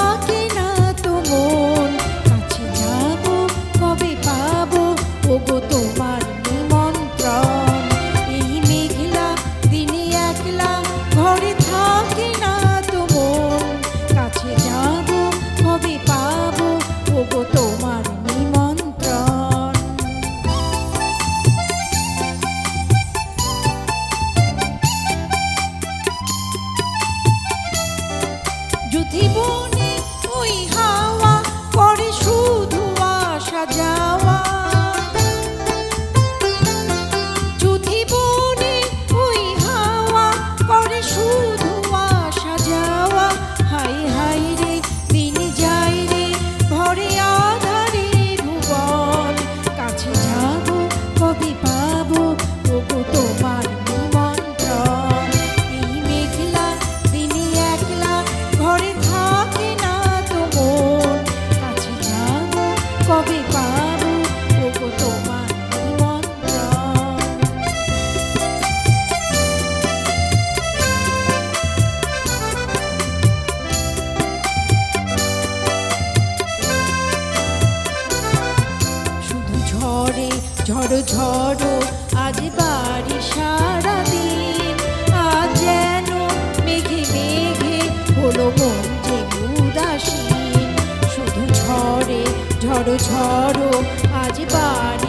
থাকে না তো মন, কাছে যাব কবে পাবো ওগো তোমার নিমন্ত্রণ। এই মেঘলা দিনে একলা ঘরে থাকে না তো মন, কাছে যাব কবে পাবো ওগো তোমার নিমন্ত্রণ। যদি বনে ওই হাওয়া করে শুধু আসা যাওয়া, যদি বনে ওই হাওয়া করে শুধু আসা যাওয়া, হাই হাই রে দিন যাই রে ভরে আধারে ভুবন, কাছে যাব কবে পাবো ওগো তোমার নিমন্ত্রণ। এই মেঘলা দিনে একলা ঘরে থাকে না তো মন, কাছে যাব কবে পাবো ওগো তোমার নিমন্ত্রণ। শুধু ঝড়ে ঝড়ো ঝড়ো আজ বাড়ি সারাদিন, আজ যেন মেঘে মেঘে হলো মন যে উদাসীন। শুধু ঝড়ে ঝড়ো ঝড়ো আজ বাড়ি